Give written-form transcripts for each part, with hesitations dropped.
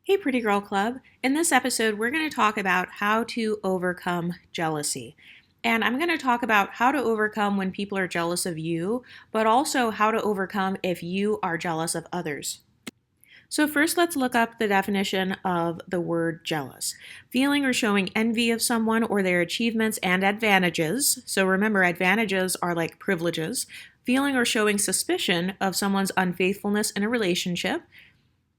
Hey, Pretty Girl Club. In this episode, we're going to talk about how to overcome jealousy. And I'm going to talk about how to overcome when people are jealous of you, but also how to overcome if you are jealous of others. So, first, let's look up the definition of the word jealous: feeling or showing envy of someone or their achievements and advantages. So, remember, advantages are like privileges. Feeling or showing suspicion of someone's unfaithfulness in a relationship,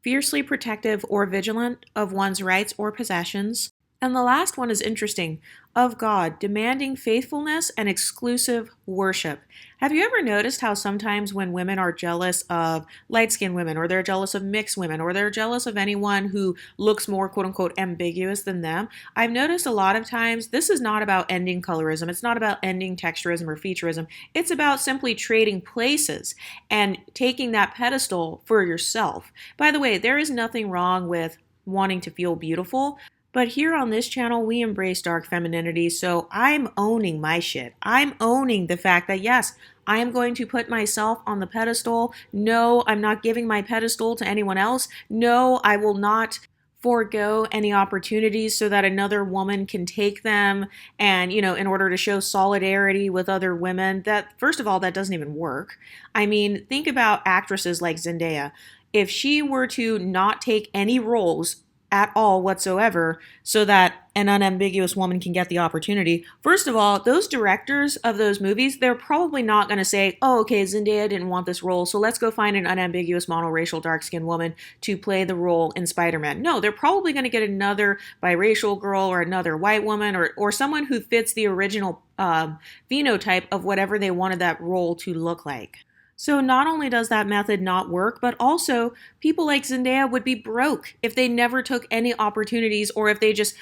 fiercely protective or vigilant of one's rights or possessions. And the last one is interesting: of God, demanding faithfulness and exclusive worship. Have you ever noticed how sometimes when women are jealous of light-skinned women, or they're jealous of mixed women, or they're jealous of anyone who looks more quote unquote ambiguous than them, I've noticed a lot of times this is not about ending colorism, it's not about ending texturism or featureism, it's about simply trading places and taking that pedestal for yourself. By the way, there is nothing wrong with wanting to feel beautiful. But here on this channel, we embrace dark femininity, so I'm owning my shit. I'm owning the fact that, yes, I am going to put myself on the pedestal. No, I'm not giving my pedestal to anyone else. No, I will not forego any opportunities so that another woman can take them and, in order to show solidarity with other women. That, first of all, that doesn't even work. I mean, think about actresses like Zendaya. If she were to not take any roles at all whatsoever so that an unambiguous woman can get the opportunity. First of all, those directors of those movies, they're probably not going to say, oh, okay, Zendaya didn't want this role, so let's go find an unambiguous monoracial dark-skinned woman to play the role in Spider-Man. No, they're probably going to get another biracial girl or another white woman or someone who fits the original phenotype of whatever they wanted that role to look like. So not only does that method not work, but also people like Zendaya would be broke if they never took any opportunities, or if they just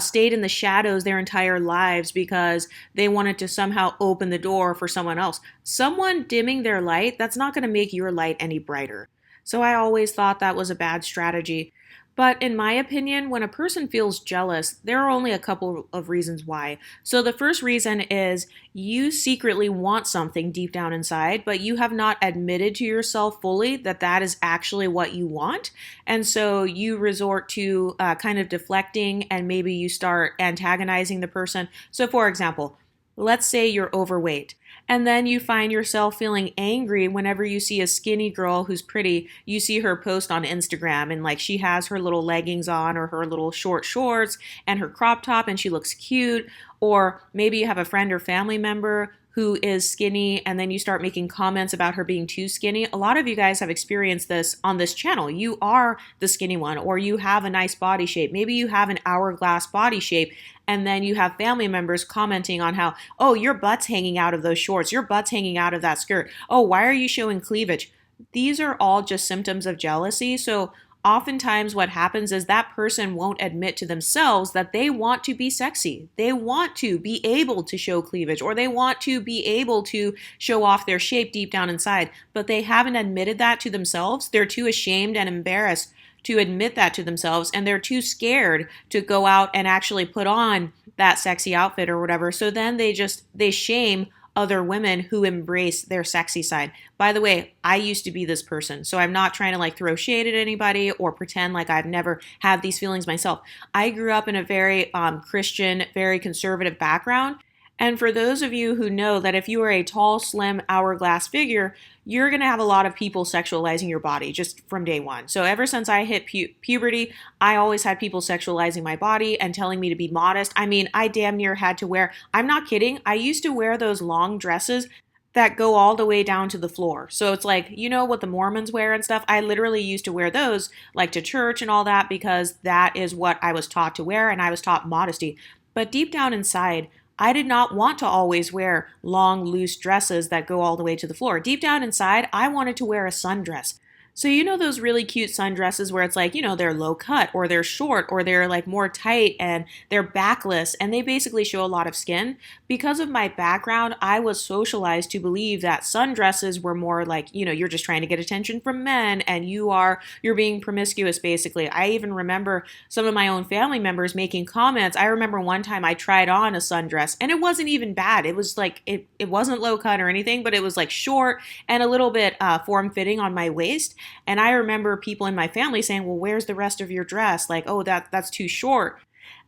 stayed in the shadows their entire lives because they wanted to somehow open the door for someone else. Someone dimming their light, that's not going to make your light any brighter. So I always thought that was a bad strategy. But in my opinion, when a person feels jealous, there are only a couple of reasons why. So the first reason is you secretly want something deep down inside, but you have not admitted to yourself fully that that is actually what you want. And so you resort to kind of deflecting, and maybe you start antagonizing the person. So for example, let's say you're overweight, and then you find yourself feeling angry whenever you see a skinny girl who's pretty. You see her post on Instagram, and like she has her little leggings on or her little short shorts and her crop top, and she looks cute. Or maybe you have a friend or family member who is skinny, and then you start making comments about her being too skinny. A lot of you guys have experienced this on this channel. You are the skinny one, or you have a nice body shape. Maybe you have an hourglass body shape, and then you have family members commenting on how, oh, your butt's hanging out of those shorts, your butt's hanging out of that skirt. Oh, why are you showing cleavage? These are all just symptoms of jealousy. So oftentimes what happens is that person won't admit to themselves that they want to be sexy. They want to be able to show cleavage, or they want to be able to show off their shape deep down inside, but they haven't admitted that to themselves. They're too ashamed and embarrassed to admit that to themselves, and they're too scared to go out and actually put on that sexy outfit or whatever. So then they shame other women who embrace their sexy side. By the way, I used to be this person, so I'm not trying to like throw shade at anybody or pretend like I've never had these feelings myself. I grew up in a very Christian, very conservative background. And for those of you who know that if you are a tall, slim, hourglass figure, you're going to have a lot of people sexualizing your body just from day one. So ever since I hit puberty, I always had people sexualizing my body and telling me to be modest. I mean, I damn near had to wear, I'm not kidding, I used to wear those long dresses that go all the way down to the floor. So it's like, you know what the Mormons wear and stuff? I literally used to wear those like to church and all that because that is what I was taught to wear, and I was taught modesty. But deep down inside, I did not want to always wear long, loose dresses that go all the way to the floor. Deep down inside, I wanted to wear a sundress. So you know those really cute sundresses where it's like, they're low cut, or they're short, or they're like more tight, and they're backless, and they basically show a lot of skin. Because of my background, I was socialized to believe that sundresses were more like, you're just trying to get attention from men, and you're being promiscuous basically. I even remember some of my own family members making comments. I remember one time I tried on a sundress, and it wasn't even bad. It was like, it wasn't low cut or anything, but it was like short and a little bit form-fitting on my waist. And I remember people in my family saying, well, where's the rest of your dress? Like, oh, that's too short.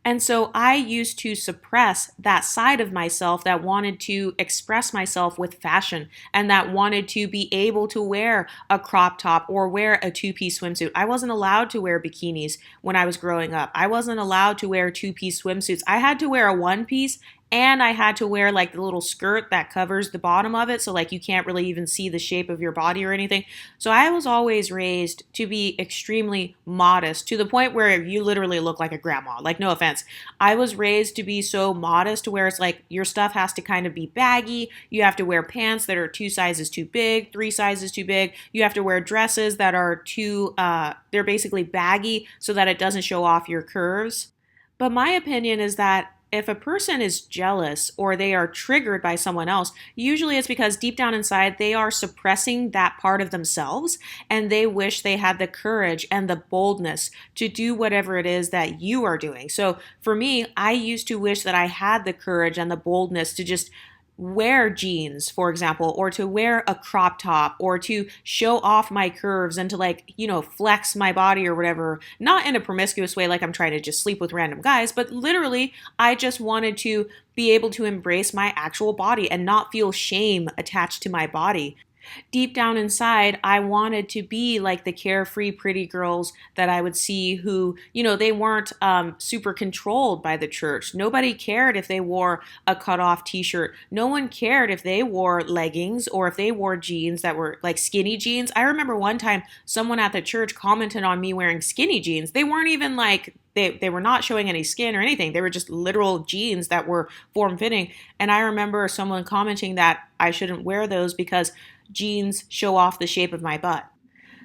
And so I used to suppress that side of myself that wanted to express myself with fashion and that wanted to be able to wear a crop top or wear a two-piece swimsuit. I wasn't allowed to wear bikinis when I was growing up. I wasn't allowed to wear two-piece swimsuits. I had to wear a one-piece and I had to wear like the little skirt that covers the bottom of it. So like you can't really even see the shape of your body or anything. So I was always raised to be extremely modest to the point where you literally look like a grandma. Like no offense. I was raised to be so modest to where it's like your stuff has to kind of be baggy. You have to wear pants that are 2 sizes too big, 3 sizes too big. You have to wear dresses that are they're basically baggy so that it doesn't show off your curves. But my opinion is that if a person is jealous or they are triggered by someone else, usually it's because deep down inside they are suppressing that part of themselves and they wish they had the courage and the boldness to do whatever it is that you are doing. So for me, I used to wish that I had the courage and the boldness to just wear jeans, for example, or to wear a crop top or to show off my curves and to like, flex my body or whatever, not in a promiscuous way like I'm trying to just sleep with random guys, but literally I just wanted to be able to embrace my actual body and not feel shame attached to my body. Deep down inside, I wanted to be like the carefree, pretty girls that I would see who, they weren't super controlled by the church. Nobody cared if they wore a cutoff t-shirt. No one cared if they wore leggings or if they wore jeans that were like skinny jeans. I remember one time someone at the church commented on me wearing skinny jeans. They weren't even like, they were not showing any skin or anything. They were just literal jeans that were form-fitting. And I remember someone commenting that I shouldn't wear those because jeans show off the shape of my butt.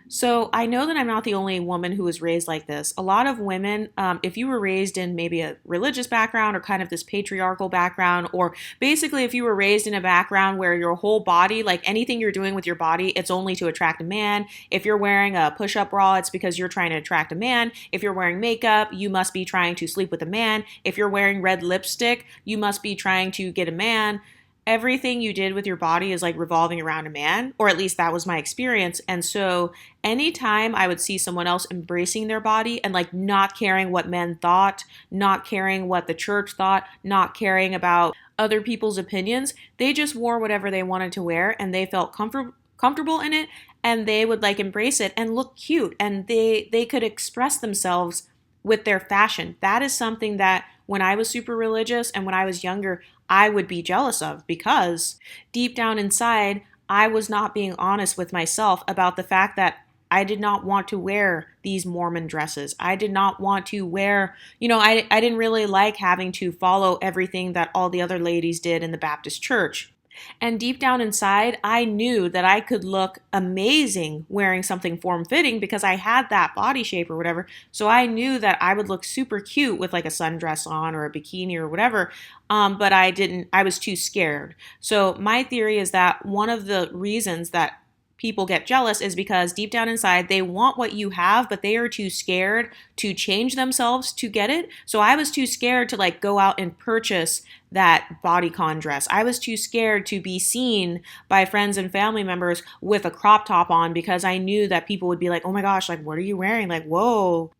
So I know that I'm not the only woman who was raised like this. A lot of women, if you were raised in maybe a religious background or kind of this patriarchal background, or basically if you were raised in a background where your whole body, like anything you're doing with your body, it's only to attract a man. If you're wearing a push-up bra, it's because you're trying to attract a man. If you're wearing makeup, you must be trying to sleep with a man. If you're wearing red lipstick, you must be trying to get a man. Everything you did with your body is like revolving around a man, or at least that was my experience. And so anytime I would see someone else embracing their body and like not caring what men thought, not caring what the church thought, not caring about other people's opinions, they just wore whatever they wanted to wear and they felt comfortable in it and they would like embrace it and look cute and they could express themselves with their fashion. That is something that when I was super religious and when I was younger, I would be jealous of because deep down inside, I was not being honest with myself about the fact that I did not want to wear these Mormon dresses. I did not want to wear, I didn't really like having to follow everything that all the other ladies did in the Baptist church. And deep down inside, I knew that I could look amazing wearing something form-fitting because I had that body shape or whatever. So I knew that I would look super cute with like a sundress on or a bikini or whatever. But I was too scared. So my theory is that one of the reasons that people get jealous is because deep down inside they want what you have, but they are too scared to change themselves to get it. So I was too scared to like go out and purchase that bodycon dress. I was too scared to be seen by friends and family members with a crop top on because I knew that people would be like, oh my gosh, like what are you wearing? Like, whoa.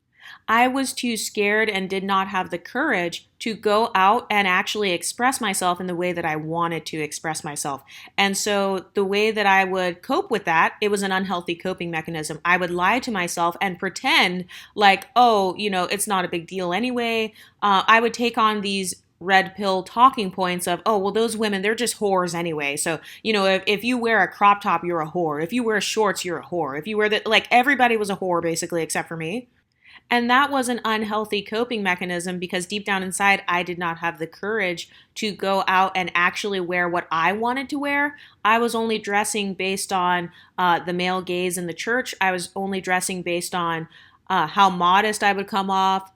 I was too scared and did not have the courage to go out and actually express myself in the way that I wanted to express myself. And so the way that I would cope with that, it was an unhealthy coping mechanism. I would lie to myself and pretend like, oh, it's not a big deal anyway. I would take on these red pill talking points of, oh, well, those women, they're just whores anyway. So, if you wear a crop top, you're a whore. If you wear shorts, you're a whore. If you wear everybody was a whore basically, except for me. And that was an unhealthy coping mechanism because deep down inside, I did not have the courage to go out and actually wear what I wanted to wear. I was only dressing based on the male gaze in the church. I was only dressing based on how modest I would come off.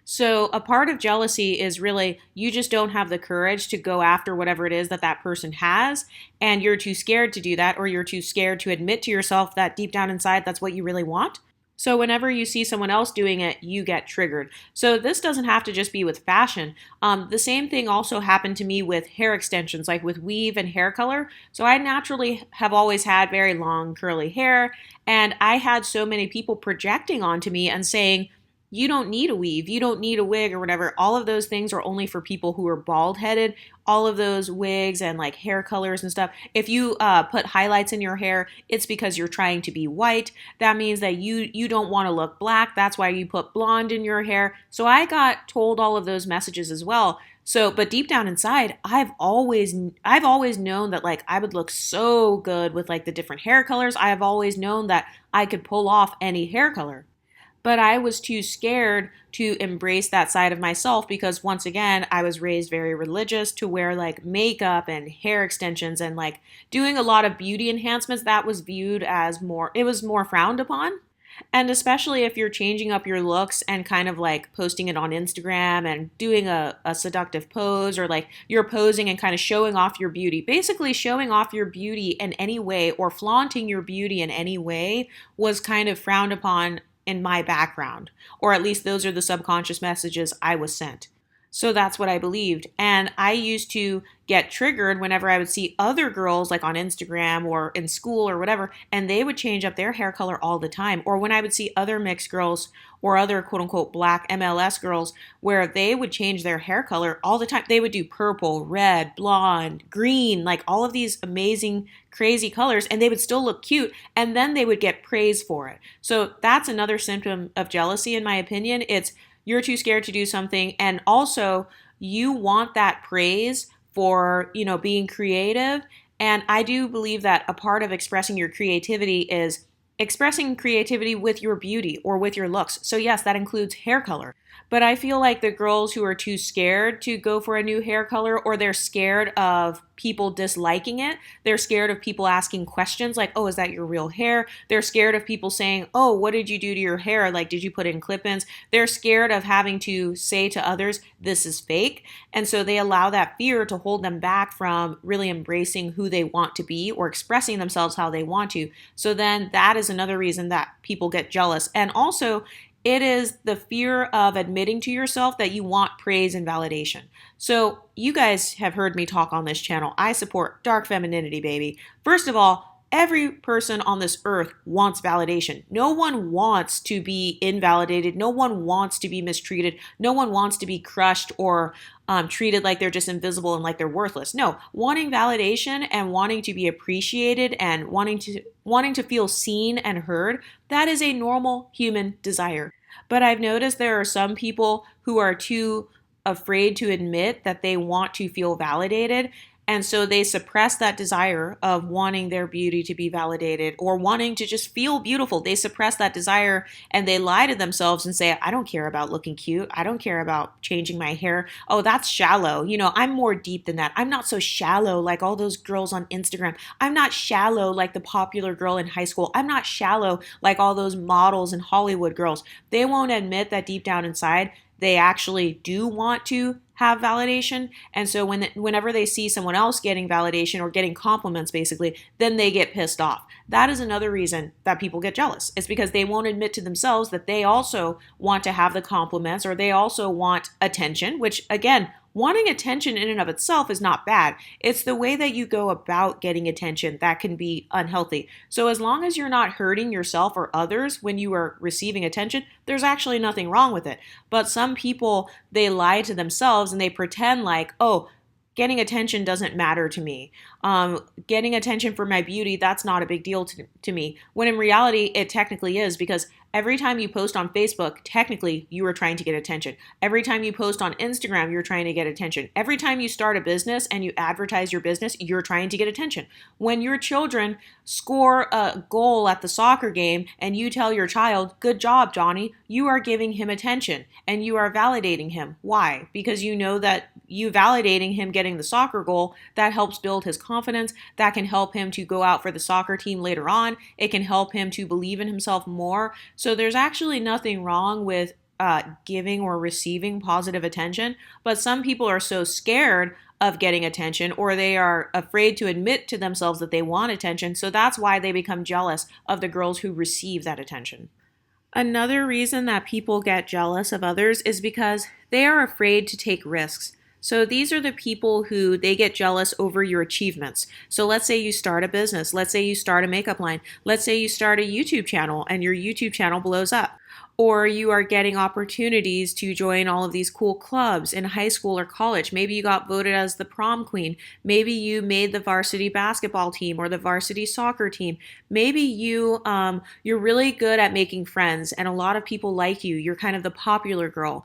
So a part of jealousy is really you just don't have the courage to go after whatever it is that that person has, and you're too scared to do that, or you're too scared to admit to yourself that deep down inside, that's what you really want. So whenever you see someone else doing it, you get triggered. So this doesn't have to just be with fashion. The same thing also happened to me with hair extensions, like with weave and hair color. So I naturally have always had very long curly hair, and I had so many people projecting onto me and saying, you don't need a weave, you don't need a wig or whatever. All of those things are only for people who are bald headed. All of those wigs and like hair colors and stuff. If you put highlights in your hair, it's because you're trying to be white. That means that you don't want to look black. That's why you put blonde in your hair. So I got told all of those messages as well. So, but deep down inside, I've always known that like I would look so good with like the different hair colors. I have always known that I could pull off any hair color. But I was too scared to embrace that side of myself because once again, I was raised very religious to wear like makeup and hair extensions and like doing a lot of beauty enhancements that was viewed as it was more frowned upon. And especially if you're changing up your looks and kind of like posting it on Instagram and doing a seductive pose, or like you're posing and kind of showing off your beauty. Basically, showing off your beauty in any way or flaunting your beauty in any way was kind of frowned upon in my background, or at least those are the subconscious messages I was sent. So that's what I believed. And I used to get triggered whenever I would see other girls like on Instagram or in school or whatever, and they would change up their hair color all the time. Or when I would see other mixed girls or other quote unquote black MLS girls where they would change their hair color all the time. They would do purple, red, blonde, green, like all of these amazing, crazy colors, and they would still look cute. And then they would get praise for it. So that's another symptom of jealousy, in my opinion. It's you're too scared to do something, and also you want that praise for, being creative. And I do believe that a part of expressing your creativity is expressing creativity with your beauty or with your looks. So yes, that includes hair color. But I feel like the girls who are too scared to go for a new hair color, or they're scared of people disliking it, they're scared of people asking questions like, oh, is that your real hair? They're scared of people saying, oh, what did you do to your hair? Like, did you put in clip-ins? They're scared of having to say to others, this is fake. And so they allow that fear to hold them back from really embracing who they want to be or expressing themselves how they want to. So then that is another reason that people get jealous. And also, it is the fear of admitting to yourself that you want praise and validation. So you guys have heard me talk on this channel. I support dark femininity, baby. First of all, every person on this earth wants validation. No one wants to be invalidated. No one wants to be mistreated. No one wants to be crushed or treated like they're just invisible and like they're worthless. No, wanting validation and wanting to be appreciated and wanting to feel seen and heard, that is a normal human desire. But I've noticed there are some people who are too afraid to admit that they want to feel validated. And so they suppress that desire of wanting their beauty to be validated or wanting to just feel beautiful. They suppress that desire and they lie to themselves and say, I don't care about looking cute. I don't care about changing my hair. Oh, that's shallow. I'm more deep than that. I'm not so shallow like all those girls on Instagram. I'm not shallow like the popular girl in high school. I'm not shallow like all those models and Hollywood girls. They won't admit that deep down inside, they actually do want to have validation. And so whenever they see someone else getting validation or getting compliments, basically, then they get pissed off. That is another reason that people get jealous. It's because they won't admit to themselves that they also want to have the compliments, or they also want attention, which again, wanting attention in and of itself is not bad. It's the way that you go about getting attention that can be unhealthy. So as long as you're not hurting yourself or others when you are receiving attention, there's actually nothing wrong with it. But some people, they lie to themselves and they pretend like, oh, getting attention doesn't matter to me. Getting attention for my beauty, that's not a big deal to me. When in reality, it technically is, because every time you post on Facebook, technically you are trying to get attention. Every time you post on Instagram, you're trying to get attention. Every time you start a business and you advertise your business, you're trying to get attention. When your children score a goal at the soccer game and you tell your child, good job, Johnny, you are giving him attention and you are validating him. Why? Because you know that you validating him getting the soccer goal, that helps build his confidence. That can help him to go out for the soccer team later on. It can help him to believe in himself more. So there's actually nothing wrong with giving or receiving positive attention, but some people are so scared of getting attention, or they are afraid to admit to themselves that they want attention. So that's why they become jealous of the girls who receive that attention. Another reason that people get jealous of others is because they are afraid to take risks. So these are the people who they get jealous over your achievements. So let's say you start a business, let's say you start a makeup line, let's say you start a YouTube channel and your YouTube channel blows up. Or you are getting opportunities to join all of these cool clubs in high school or college. Maybe you got voted as the prom queen. Maybe you made the varsity basketball team or the varsity soccer team. Maybe you're really good at making friends and a lot of people like you. You're kind of the popular girl.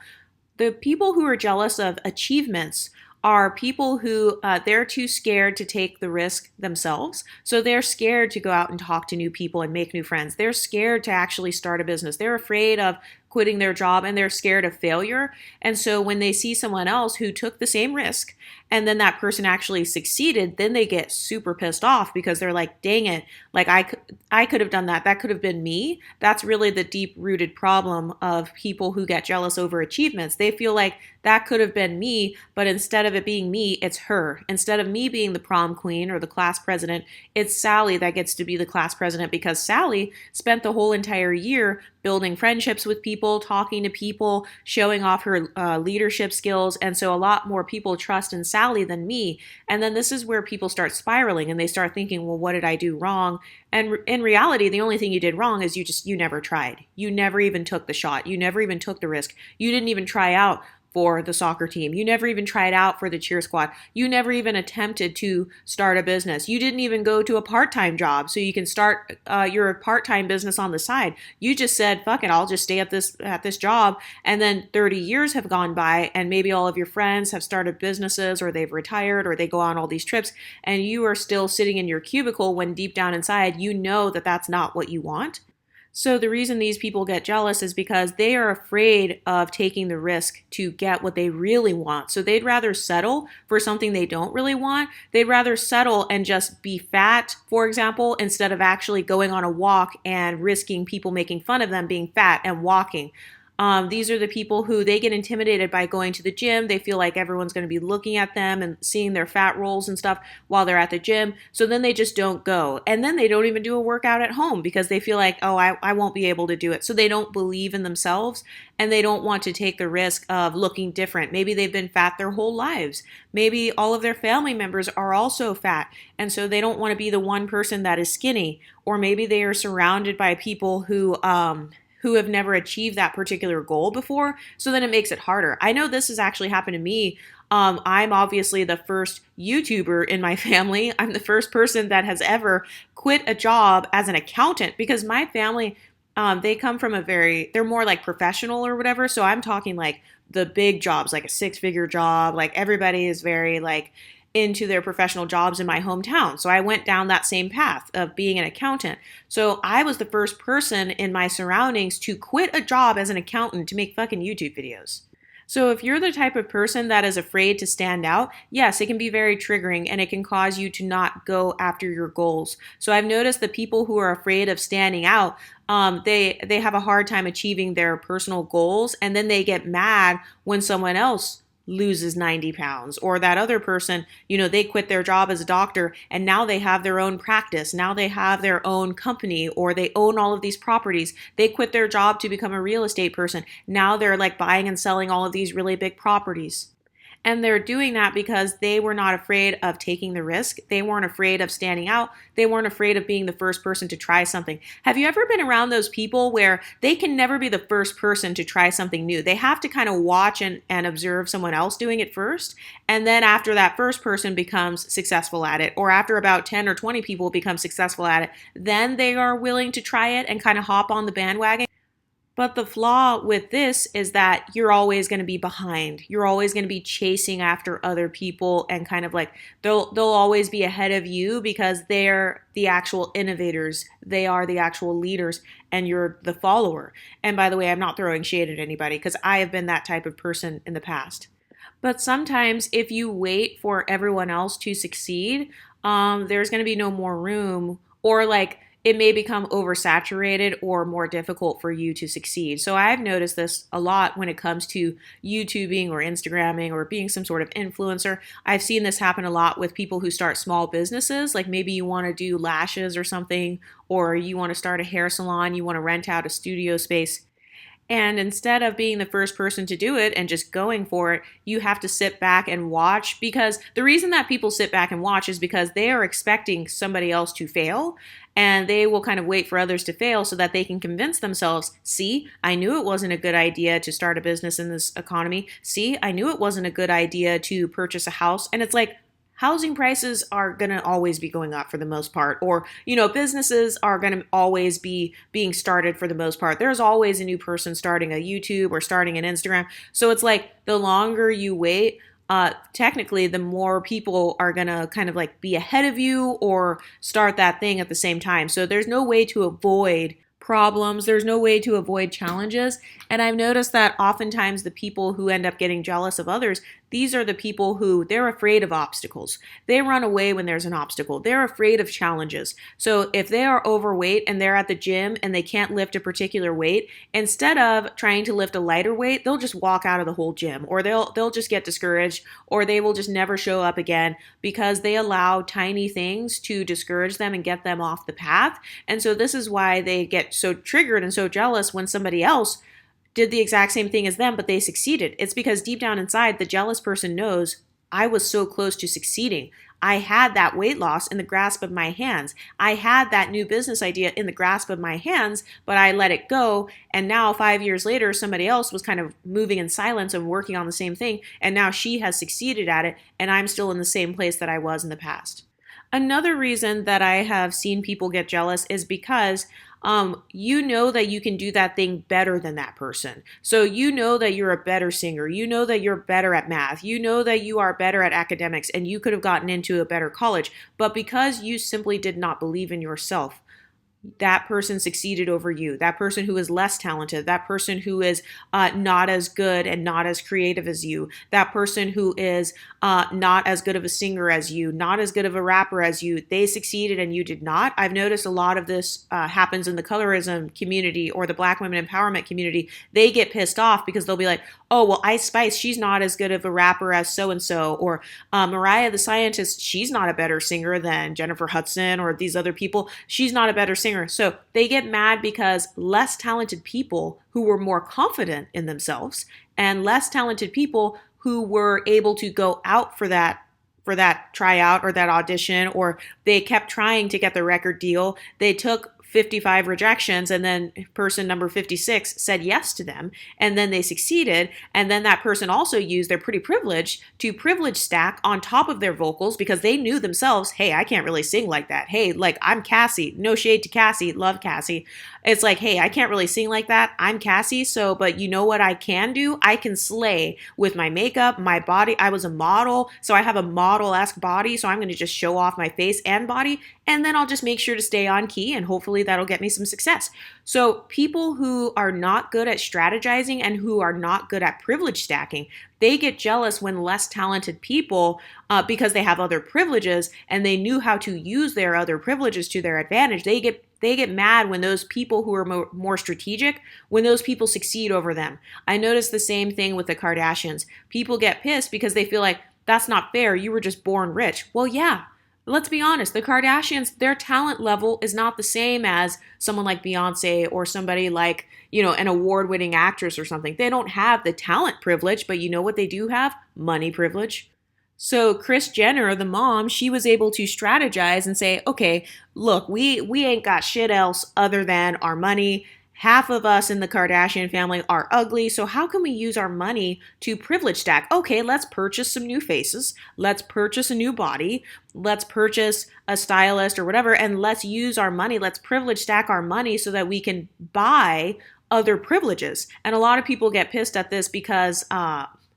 The people who are jealous of achievements are people who they're too scared to take the risk themselves. So they're scared to go out and talk to new people and make new friends. They're scared to actually start a business. They're afraid of quitting their job and they're scared of failure. And so when they see someone else who took the same risk and then that person actually succeeded, then they get super pissed off because they're like, dang it, like I could have done that. That could have been me. That's really the deep rooted problem of people who get jealous over achievements. They feel like that could have been me, but instead of it being me, it's her. Instead of me being the prom queen or the class president, it's Sally that gets to be the class president because Sally spent the whole entire year building friendships with people, talking to people, showing off her leadership skills. And so a lot more people trust in Sally than me. And then this is where people start spiraling and they start thinking, well, what did I do wrong? And in reality, the only thing you did wrong is you never tried. You never even took the shot. You never even took the risk. You didn't even try out for the soccer team. You never even tried out for the cheer squad. You never even attempted to start a business. You didn't even go to a part-time job so you can start your part-time business on the side. You just said, fuck it, I'll just stay at this job. And then 30 years have gone by and maybe all of your friends have started businesses or they've retired or they go on all these trips and you are still sitting in your cubicle when deep down inside you know that that's not what you want. So the reason these people get jealous is because they are afraid of taking the risk to get what they really want. So they'd rather settle for something they don't really want. They'd rather settle and just be fat, for example, instead of actually going on a walk and risking people making fun of them being fat and walking. These are the people who they get intimidated by going to the gym. They feel like everyone's going to be looking at them and seeing their fat rolls and stuff while they're at the gym. So then they just don't go. And then they don't even do a workout at home because they feel like, oh, I won't be able to do it. So they don't believe in themselves and they don't want to take the risk of looking different. Maybe they've been fat their whole lives. Maybe all of their family members are also fat. And so they don't want to be the one person that is skinny. Or maybe they are surrounded by people who have never achieved that particular goal before. So then it makes it harder. I know this has actually happened to me. I'm obviously the first YouTuber in my family. I'm the first person that has ever quit a job as an accountant because my family, they come from they're more like professional or whatever. So I'm talking like the big jobs, like a 6-figure job. Like everybody is very like into their professional jobs in my hometown. So I went down that same path of being an accountant. So I was the first person in my surroundings to quit a job as an accountant to make fucking YouTube videos. So if you're the type of person that is afraid to stand out, yes, it can be very triggering and it can cause you to not go after your goals. So I've noticed the people who are afraid of standing out, they have a hard time achieving their personal goals and then they get mad when someone else loses 90 pounds or that other person, they quit their job as a doctor and now they have their own practice. Now they have their own company or they own all of these properties. They quit their job to become a real estate person. Now they're like buying and selling all of these really big properties. And they're doing that because they were not afraid of taking the risk. They weren't afraid of standing out. They weren't afraid of being the first person to try something. Have you ever been around those people where they can never be the first person to try something new? They have to kind of watch and observe someone else doing it first. And then after that first person becomes successful at it, or after about 10 or 20 people become successful at it, then they are willing to try it and kind of hop on the bandwagon. But the flaw with this is that you're always going to be behind. You're always going to be chasing after other people and kind of like they'll always be ahead of you because they're the actual innovators. They are the actual leaders and you're the follower. And by the way, I'm not throwing shade at anybody because I have been that type of person in the past. But sometimes if you wait for everyone else to succeed, there's going to be no more room or like it may become oversaturated or more difficult for you to succeed. So I've noticed this a lot when it comes to YouTubing or Instagramming or being some sort of influencer. I've seen this happen a lot with people who start small businesses, like maybe you want to do lashes or something, or you want to start a hair salon, you want to rent out a studio space. And instead of being the first person to do it and just going for it, you have to sit back and watch, because the reason that people sit back and watch is because they are expecting somebody else to fail, and they will kind of wait for others to fail so that they can convince themselves, see, I knew it wasn't a good idea to start a business in this economy. See, I knew it wasn't a good idea to purchase a house. And it's like, housing prices are going to always be going up for the most part, or businesses are going to always be being started for the most part. There's always a new person starting a YouTube or starting an Instagram. So it's like the longer you wait, technically the more people are going to kind of like be ahead of you or start that thing at the same time. So there's no way to avoid problems. There's no way to avoid challenges. And I've noticed that oftentimes the people who end up getting jealous of others, these are the people who they're afraid of obstacles. They run away when there's an obstacle. They're afraid of challenges. So if they are overweight and they're at the gym and they can't lift a particular weight, instead of trying to lift a lighter weight, they'll just walk out of the whole gym, or they'll just get discouraged, or they will just never show up again because they allow tiny things to discourage them and get them off the path. And so this is why they get so triggered and so jealous when somebody else did the exact same thing as them, but they succeeded. It's because deep down inside, the jealous person knows, I was so close to succeeding. I had that weight loss in the grasp of my hands. I had that new business idea in the grasp of my hands, but I let it go. And now 5 years later, somebody else was kind of moving in silence and working on the same thing. And now she has succeeded at it. And I'm still in the same place that I was in the past. Another reason that I have seen people get jealous is because you know that you can do that thing better than that person. So you know that you're a better singer. You know that you're better at math. You know that you are better at academics and you could have gotten into a better college. But because you simply did not believe in yourself, that person succeeded over you. That person who is less talented, that person who is not as good and not as creative as you, that person who is not as good of a singer as you, not as good of a rapper as you, they succeeded and you did not. I've noticed a lot of this happens in the colorism community or the Black women empowerment community. They get pissed off because they'll be like, oh, well, Ice Spice, she's not as good of a rapper as so-and-so, or Mariah the Scientist, she's not a better singer than Jennifer Hudson or these other people. She's not a better singer. So they get mad because less talented people who were more confident in themselves and less talented people who were able to go out for that tryout or that audition, or they kept trying to get the record deal. They took 55 rejections and then person number 56 said yes to them, and then they succeeded. And then that person also used their pretty privilege to privilege stack on top of their vocals because they knew themselves, hey, I can't really sing like that. Hey, like I'm Cassie, no shade to Cassie, love Cassie. It's like, hey, I can't really sing like that. I'm Cassie. So, but you know what I can do? I can slay with my makeup, my body. I was a model, so I have a model-esque body. So I'm going to just show off my face and body. And then I'll just make sure to stay on key and hopefully that'll get me some success. So people who are not good at strategizing and who are not good at privilege stacking, they get jealous when less talented people, because they have other privileges and they knew how to use their other privileges to their advantage, they get mad when those people who are more strategic, when those people succeed over them. I noticed the same thing with the Kardashians. People get pissed because they feel like, that's not fair, you were just born rich. Well, yeah. Let's be honest, the Kardashians, their talent level is not the same as someone like Beyonce or somebody like, an award-winning actress or something. They don't have the talent privilege, but you know what they do have? Money privilege. So Kris Jenner, the mom, she was able to strategize and say, okay, look, we ain't got shit else other than our money. Half of us in the Kardashian family are ugly, so how can we use our money to privilege stack? Okay, let's purchase some new faces. Let's purchase a new body. Let's purchase a stylist or whatever, and let's use our money. Let's privilege stack our money so that we can buy other privileges. And a lot of people get pissed at this because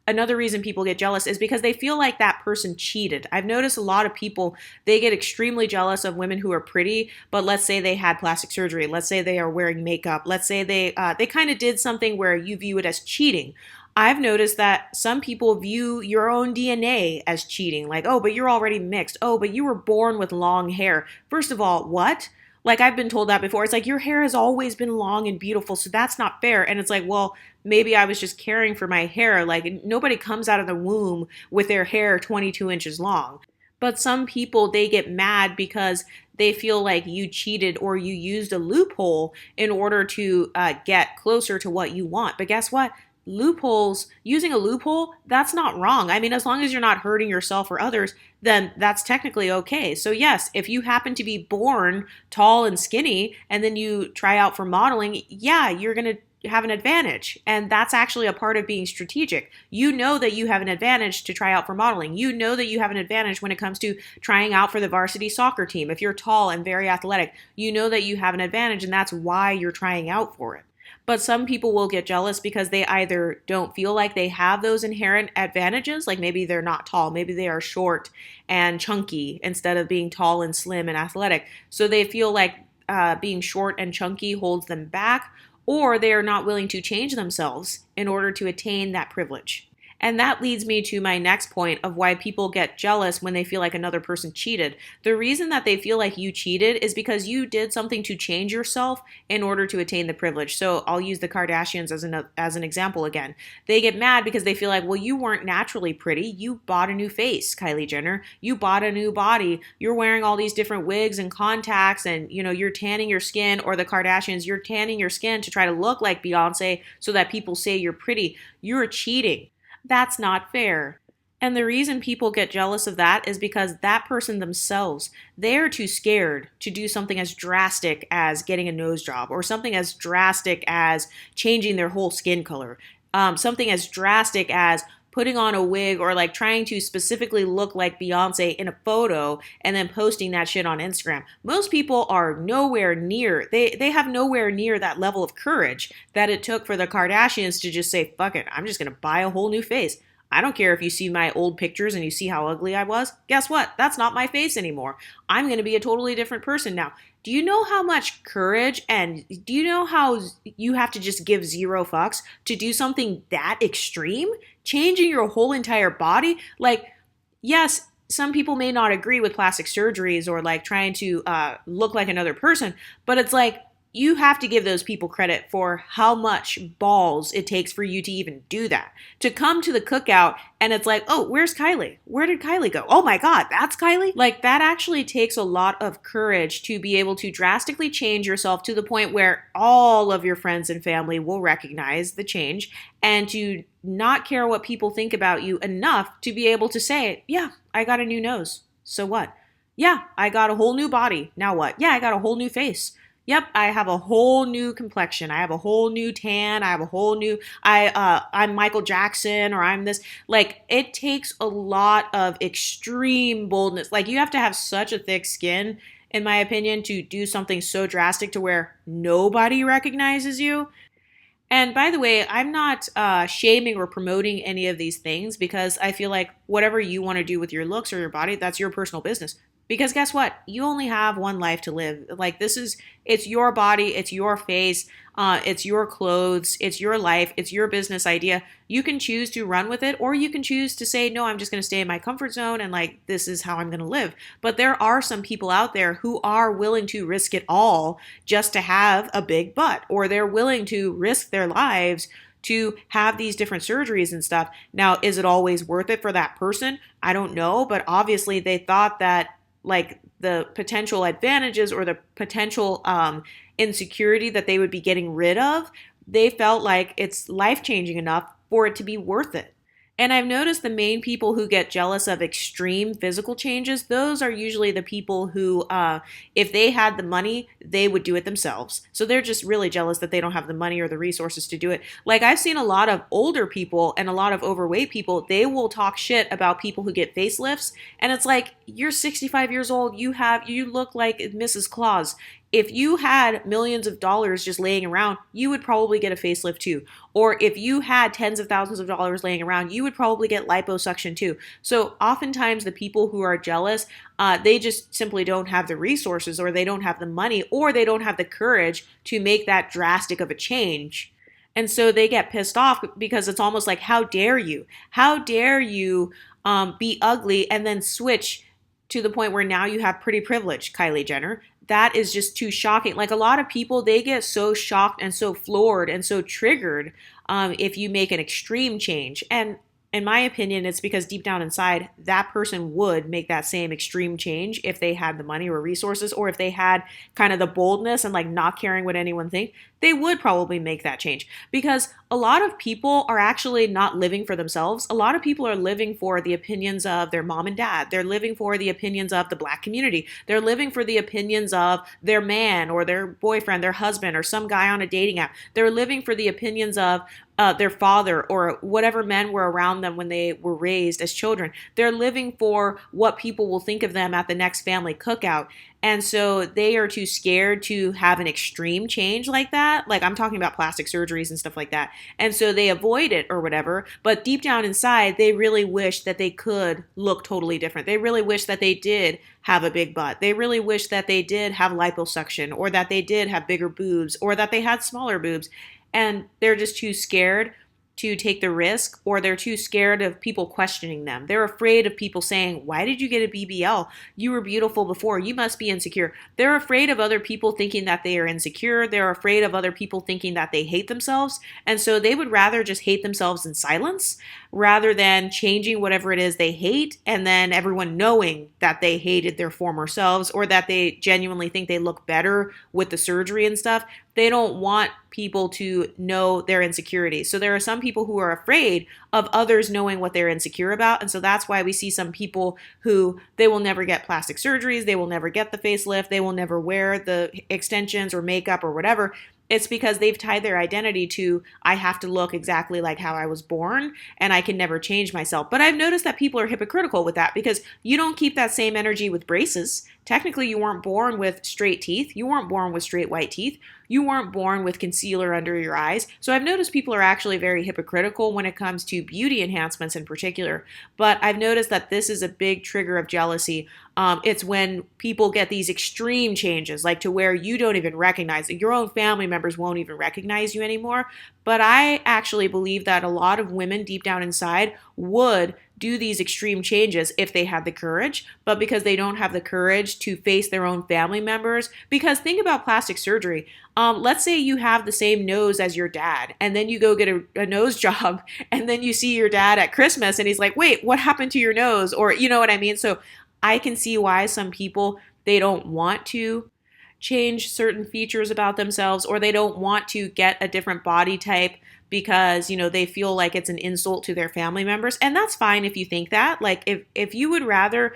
another reason people get jealous is because they feel like that person cheated. I've noticed a lot of people, they get extremely jealous of women who are pretty, but let's say they had plastic surgery. Let's say they are wearing makeup. Let's say they kind of did something where you view it as cheating. I've noticed that some people view your own DNA as cheating. Like, oh, but you're already mixed. Oh, but you were born with long hair. First of all, what? Like I've been told that before. It's like your hair has always been long and beautiful, so that's not fair. And it's like, well, maybe I was just caring for my hair. Like nobody comes out of the womb with their hair 22 inches long. But some people, they get mad because they feel like you cheated or you used a loophole in order to get closer to what you want. But guess what? Loopholes, using a loophole, that's not wrong. I mean, as long as you're not hurting yourself or others, then that's technically okay. So, yes, if you happen to be born tall and skinny and then you try out for modeling, yeah, you're going to have an advantage. And that's actually a part of being strategic. You know that you have an advantage to try out for modeling. You know that you have an advantage when it comes to trying out for the varsity soccer team. If you're tall and very athletic, you know that you have an advantage, and that's why you're trying out for it. But some people will get jealous because they either don't feel like they have those inherent advantages, like maybe they're not tall, maybe they are short and chunky instead of being tall and slim and athletic. So they feel like being short and chunky holds them back, or they are not willing to change themselves in order to attain that privilege. And that leads me to my next point of why people get jealous when they feel like another person cheated. The reason that they feel like you cheated is because you did something to change yourself in order to attain the privilege. So I'll use the Kardashians as an example again. They get mad because they feel like, well, you weren't naturally pretty. You bought a new face, Kylie Jenner. You bought a new body. You're wearing all these different wigs and contacts, and you're tanning your skin. Or the Kardashians, you're tanning your skin to try to look like Beyonce so that people say you're pretty. You're cheating. That's not fair. And the reason people get jealous of that is because that person themselves, they're too scared to do something as drastic as getting a nose job, or something as drastic as changing their whole skin color, something as drastic as putting on a wig, or like trying to specifically look like Beyonce in a photo and then posting that shit on Instagram. Most people are nowhere near, they have nowhere near that level of courage that it took for the Kardashians to just say, fuck it, I'm just gonna buy a whole new face. I don't care if you see my old pictures and you see how ugly I was. Guess what? That's not my face anymore. I'm going to be a totally different person now. Do you know how much courage, and do you know how you have to just give zero fucks to do something that extreme? Changing your whole entire body? Like, yes, some people may not agree with plastic surgeries or like trying to look like another person, but it's like, you have to give those people credit for how much balls it takes for you to even do that. To come to the cookout and it's like, oh, where's Kylie? Where did Kylie go? Oh my God, that's Kylie? Like, that actually takes a lot of courage to be able to drastically change yourself to the point where all of your friends and family will recognize the change, and to not care what people think about you enough to be able to say, yeah, I got a new nose. So what? Yeah, I got a whole new body. Now what? Yeah, I got a whole new face. Yep, I have a whole new complexion. I have a whole new tan. I have a whole new I'm Michael Jackson, or I'm this. Like, it takes a lot of extreme boldness. Like, you have to have such a thick skin, in my opinion, to do something so drastic to where nobody recognizes you. And by the way, I'm not shaming or promoting any of these things, because I feel like whatever you want to do with your looks or your body, that's your personal business. Because guess what? You only have one life to live. Like, it's your body, it's your face, it's your clothes, it's your life, it's your business idea. You can choose to run with it, or you can choose to say, no, I'm just going to stay in my comfort zone and like, this is how I'm going to live. But there are some people out there who are willing to risk it all just to have a big butt, or they're willing to risk their lives to have these different surgeries and stuff. Now, is it always worth it for that person? I don't know, but obviously they thought that like the potential advantages or the potential insecurity that they would be getting rid of, they felt like it's life-changing enough for it to be worth it. And I've noticed the main people who get jealous of extreme physical changes, those are usually the people who, if they had the money, they would do it themselves. So they're just really jealous that they don't have the money or the resources to do it. Like, I've seen a lot of older people and a lot of overweight people, they will talk shit about people who get facelifts. And it's like, you're 65 years old, you look like Mrs. Claus. If you had millions of dollars just laying around, you would probably get a facelift too. Or if you had tens of thousands of dollars laying around, you would probably get liposuction too. So oftentimes the people who are jealous, they just simply don't have the resources, or they don't have the money, or they don't have the courage to make that drastic of a change. And so they get pissed off because it's almost like, how dare you? How dare you be ugly and then switch to the point where now you have pretty privilege, Kylie Jenner. that is just too shocking. Like a lot of people, they get so shocked and so floored and so triggered if you make an extreme change. And in my opinion, it's because deep down inside, that person would make that same extreme change if they had the money or resources, or if they had kind of the boldness and like not caring what anyone thinks, they would probably make that change. Because a lot of people are actually not living for themselves. A lot of people are living for the opinions of their mom and dad. They're living for the opinions of the Black community. They're living for the opinions of their man or their boyfriend, their husband, or some guy on a dating app. They're living for the opinions of their father or whatever men were around them when they were raised as children. They're living for what people will think of them at the next family cookout. And so they are too scared to have an extreme change like that. Like I'm talking about plastic surgeries and stuff like that. And so they avoid it or whatever. But deep down inside, they really wish that they could look totally different. They really wish that they did have a big butt. They really wish that they did have liposuction, or that they did have bigger boobs, or that they had smaller boobs. And they're just too scared to take the risk, or they're too scared of people questioning them. They're afraid of people saying, why did you get a BBL? You were beautiful before. You must be insecure. They're afraid of other people thinking that they are insecure. They're afraid of other people thinking that they hate themselves. And so they would rather just hate themselves in silence rather than changing whatever it is they hate and then everyone knowing that they hated their former selves, or that they genuinely think they look better with the surgery and stuff. They don't want people to know their insecurities. So there are some people who are afraid of others knowing what they're insecure about. And so that's why we see some people who they will never get plastic surgeries. They will never get the facelift. They will never wear the extensions or makeup or whatever. It's because they've tied their identity to, I have to look exactly like how I was born and I can never change myself. But I've noticed that people are hypocritical with that, because you don't keep that same energy with braces. Technically, you weren't born with straight teeth. You weren't born with straight white teeth. You weren't born with concealer under your eyes. So I've noticed people are actually very hypocritical when it comes to beauty enhancements in particular. But I've noticed that this is a big trigger of jealousy. It's when people get these extreme changes, like to where you don't even recognize it. Your own family members won't even recognize you anymore. But I actually believe that a lot of women deep down inside would do these extreme changes if they had the courage, but because they don't have the courage to face their own family members. Because think about plastic surgery. Let's say you have the same nose as your dad, and then you go get a nose job, and then you see your dad at Christmas, and he's like, wait, what happened to your nose? Or you know what I mean? So I can see why some people, they don't want to change certain features about themselves, or they don't want to get a different body type because, you know, they feel like it's an insult to their family members. And that's fine if you think that. Like if you would rather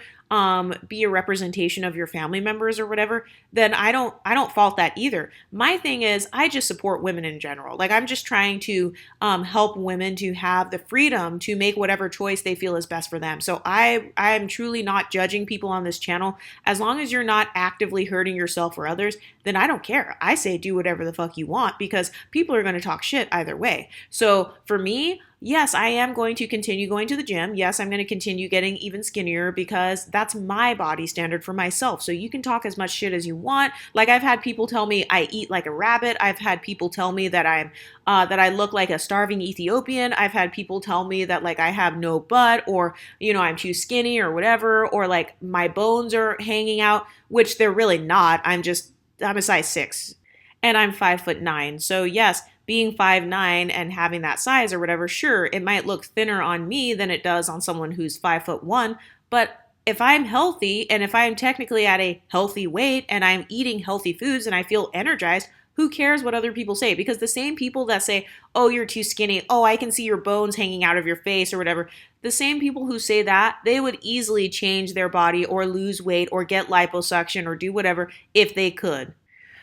be a representation of your family members or whatever, then I don't fault that either. My thing is, I just support women in general. Like I'm just trying to help women to have the freedom to make whatever choice they feel is best for them. So I'm truly not judging people on this channel. As long as you're not actively hurting yourself or others, then I don't care. I say do whatever the fuck you want, because people are going to talk shit either way. So for me, yes, I am going to continue going to the gym. Yes, I'm going to continue getting even skinnier, because that's my body standard for myself. So you can talk as much shit as you want. Like I've had people tell me I eat like a rabbit. I've had people tell me that that I look like a starving Ethiopian. I've had people tell me that like I have no butt, or you know, I'm too skinny or whatever, or like my bones are hanging out, which they're really not. I'm a size 6 and I'm 5'9". So yes, being 5'9" and having that size or whatever, sure, it might look thinner on me than it does on someone who's 5'1". But if I'm healthy, and if I'm technically at a healthy weight and I'm eating healthy foods and I feel energized, who cares what other people say? Because the same people that say, oh, you're too skinny, oh, I can see your bones hanging out of your face or whatever, the same people who say that, they would easily change their body or lose weight or get liposuction or do whatever if they could.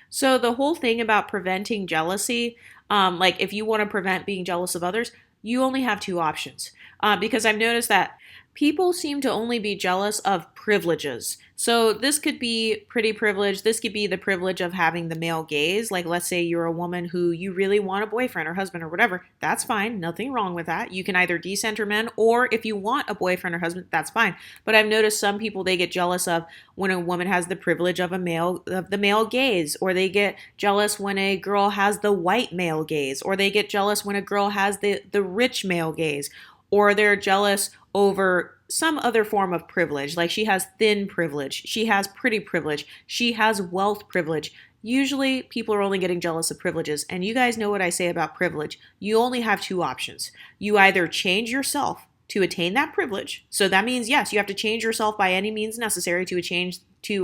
So the whole thing about preventing jealousy, like if you want to prevent being jealous of others, you only have two options. Because I've noticed that people seem to only be jealous of privileges. So this could be pretty privilege. This could be the privilege of having the male gaze. Like let's say you're a woman who you really want a boyfriend or husband or whatever. That's fine. Nothing wrong with that. You can either decenter men, or if you want a boyfriend or husband, that's fine. But I've noticed some people, they get jealous of when a woman has the privilege of the male gaze, or they get jealous when a girl has the white male gaze, or they get jealous when a girl has the rich male gaze, or they're jealous over some other form of privilege. Like she has thin privilege, she has pretty privilege, she has wealth privilege. Usually people are only getting jealous of privileges. And you guys know what I say about privilege. You only have two options. You either change yourself to attain that privilege. So that means, yes, you have to change yourself by any means necessary to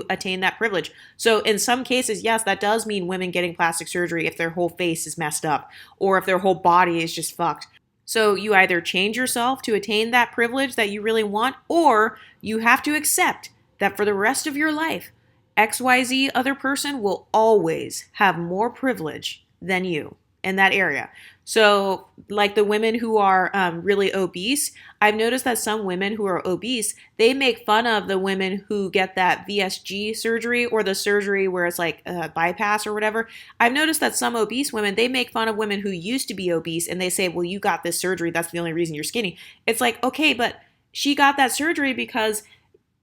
attain that privilege. So in some cases, yes, that does mean women getting plastic surgery if their whole face is messed up or if their whole body is just fucked. So you either change yourself to attain that privilege that you really want, or you have to accept that for the rest of your life, XYZ other person will always have more privilege than you in that area. So, like the women who are really obese, I've noticed that some women who are obese, they make fun of the women who get that VSG surgery or the surgery where it's like a bypass or whatever. I've noticed that some obese women, they make fun of women who used to be obese and they say, well, you got this surgery. That's the only reason you're skinny. It's like, okay, but she got that surgery because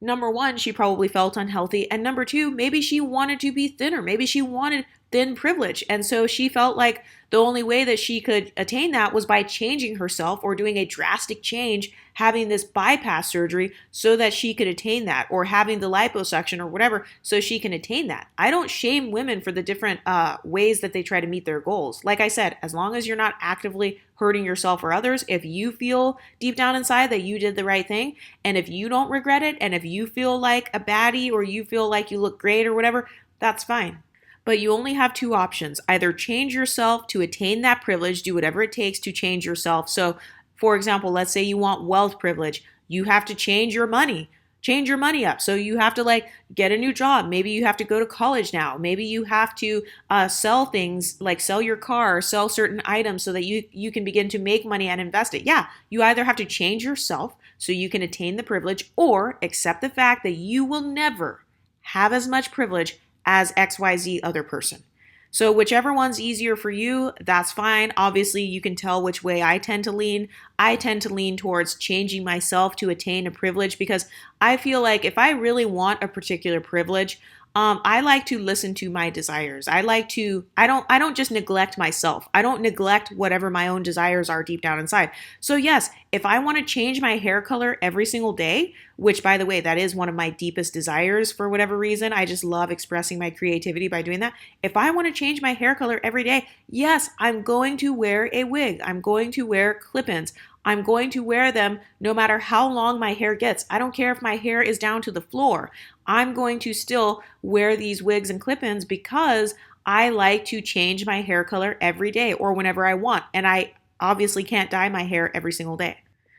number one, she probably felt unhealthy. And number two, maybe she wanted to be thinner. Maybe she wanted thin privilege. And so she felt like the only way that she could attain that was by changing herself or doing a drastic change, having this bypass surgery so that she could attain that, or having the liposuction or whatever so she can attain that. I don't shame women for the different ways that they try to meet their goals. Like I said, as long as you're not actively hurting yourself or others, if you feel deep down inside that you did the right thing, and if you don't regret it, and if you feel like a baddie or you feel like you look great or whatever, that's fine. But you only have two options. Either change yourself to attain that privilege, do whatever it takes to change yourself. So, for example, let's say you want wealth privilege. You have to change your money. Change your money up. So you have to like get a new job. Maybe you have to go to college now. Maybe you have to sell things, like sell your car, sell certain items so that you can begin to make money and invest it. Yeah, you either have to change yourself so you can attain the privilege, or accept the fact that you will never have as much privilege as XYZ other person. So whichever one's easier for you, that's fine. Obviously, you can tell which way I tend to lean. I tend to lean towards changing myself to attain a privilege, because I feel like if I really want a particular privilege, I like to listen to my desires. I don't just neglect myself. I don't neglect whatever my own desires are deep down inside. So yes, if I want to change my hair color every single day, which by the way, that is one of my deepest desires for whatever reason. I just love expressing my creativity by doing that. If I want to change my hair color every day, yes, I'm going to wear a wig. I'm going to wear clip-ins. I'm going to wear them no matter how long my hair gets. I don't care if my hair is down to the floor. I'm going to still wear these wigs and clip-ins because I like to change my hair color every day or whenever I want. And I obviously can't dye my hair every single day.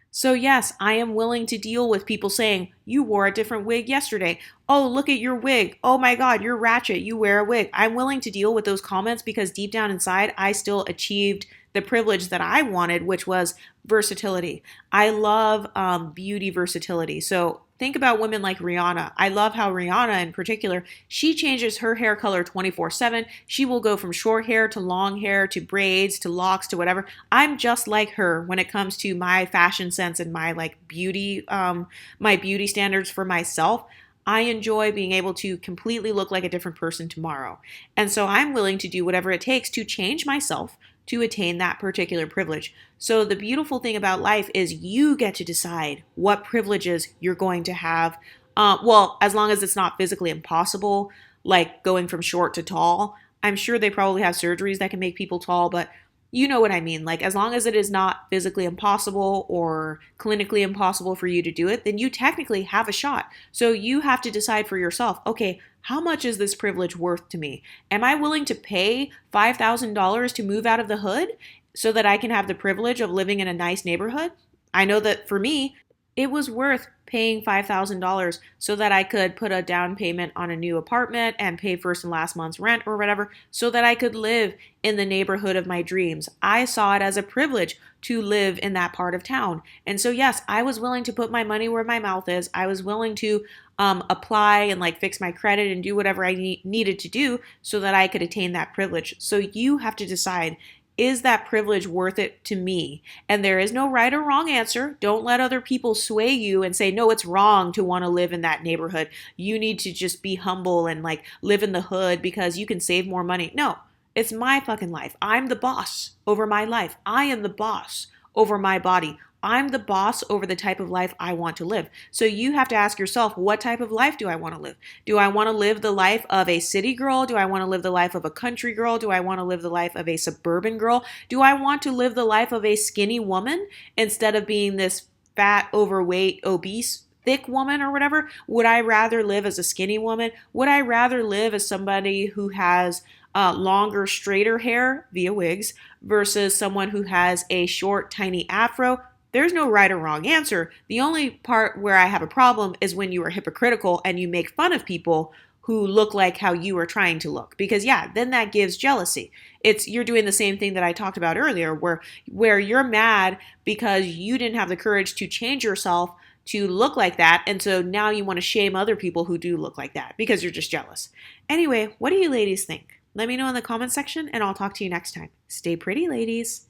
So yes, I am willing to deal with people saying, you wore a different wig yesterday. Oh, look at your wig. Oh my God, you're ratchet. You wear a wig. I'm willing to deal with those comments because deep down inside, I still achieved the privilege that I wanted, which was versatility. I love beauty versatility. So think about women like Rihanna. I love how Rihanna in particular, she changes her hair color 24/7. She will go from short hair to long hair to braids to locks to whatever. I'm just like her when it comes to my fashion sense and my like beauty, my beauty standards for myself. I enjoy being able to completely look like a different person tomorrow. And so I'm willing to do whatever it takes to change myself to attain that particular privilege. So the beautiful thing about life is you get to decide what privileges you're going to have. Well, as long as it's not physically impossible, like going from short to tall. I'm sure they probably have surgeries that can make people tall, but you know what I mean. Like, as long as it is not physically impossible or clinically impossible for you to do it, then you technically have a shot. So you have to decide for yourself, okay, how much is this privilege worth to me? Am I willing to pay $5,000 to move out of the hood so that I can have the privilege of living in a nice neighborhood? I know that for me, it was worth paying $5,000 so that I could put a down payment on a new apartment and pay first and last month's rent or whatever, so that I could live in the neighborhood of my dreams. I saw it as a privilege to live in that part of town. And so yes, I was willing to put my money where my mouth is. I was willing to apply and like fix my credit and do whatever I needed to do so that I could attain that privilege. So you have to decide, is that privilege worth it to me? And there is no right or wrong answer. Don't let other people sway you and say, no, it's wrong to want to live in that neighborhood. You need to just be humble and like live in the hood because you can save more money. No, it's my fucking life. I'm the boss over my life. I am the boss over my body. I'm the boss over the type of life I want to live. So you have to ask yourself, what type of life do I want to live? Do I want to live the life of a city girl? Do I want to live the life of a country girl? Do I want to live the life of a suburban girl? Do I want to live the life of a skinny woman instead of being this fat, overweight, obese, thick woman or whatever? Would I rather live as a skinny woman? Would I rather live as somebody who has longer, straighter hair via wigs versus someone who has a short, tiny afro? There's no right or wrong answer. The only part where I have a problem is when you are hypocritical and you make fun of people who look like how you are trying to look. Because yeah, then that gives jealousy. You're doing the same thing that I talked about earlier, where you're mad because you didn't have the courage to change yourself to look like that, and so now you want to shame other people who do look like that because you're just jealous. Anyway, what do you ladies think? Let me know in the comment section, and I'll talk to you next time. Stay pretty, ladies.